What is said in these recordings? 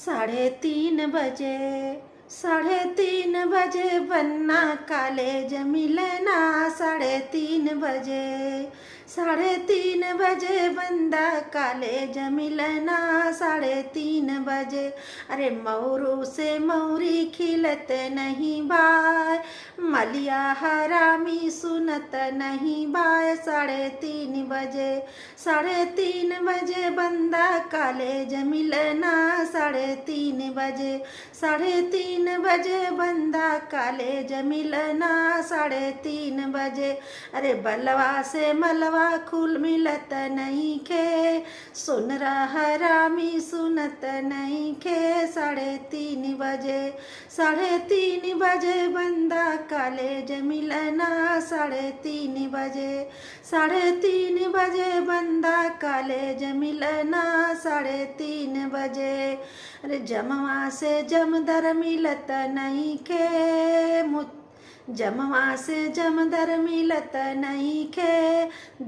3:30 बजे, 3:30 बजे बनना कॉलेज मिलना। 3:30 बजे, 3:30 बजे बंदा कॉलेज मिलना। 3:30 बजे अरे मौरू से मौरी खिलत नहीं बाय, मलिया हरामी सुनत नहीं बाय। 3:30 बजे, 3:30 बजे बंदा कॉलेज मिलना। 3:30 बजे, 3:30 बजे बंदा कॉलेज मिलना। 3:30 बजे अरे बलवा से मलवा खुल मिलत नहीं खे, सुन रहा हरामी सुनत नहीं खे। 3:30 बजे, 3:30 बजे बंदा कॉलेज मिलना। 3:30 बजे, 3:30 बजे बंदा कॉलेज मिलना। 3:30 बजे अरे जमवा से जमदर मिलत नहीं खे, जमवा से जमदर मिलत नहीं खे,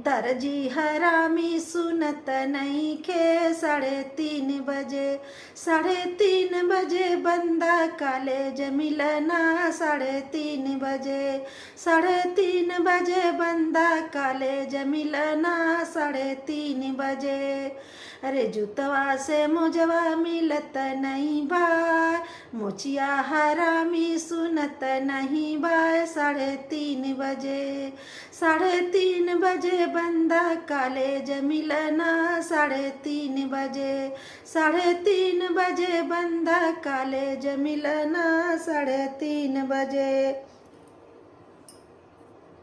दर्जी हरामी सुनत नहीं खे। 3:30 बजे, 3:30 बजे बंदा कॉलेज मिलना। 3:30 बजे, 3:30 बजे बंदा कॉलेज मिलना। 3:30 बजे अरे जुतवा से मुझवा मिलत नहीं बाय, मुछिया हरामी सुनत नहीं बाय। 3:30 बजे, 3:30 बजे बंदा कॉलेज मिलना। 3:30 बजे, 3:30 बजे बंदा कॉलेज मिलना। 3:30 बजे।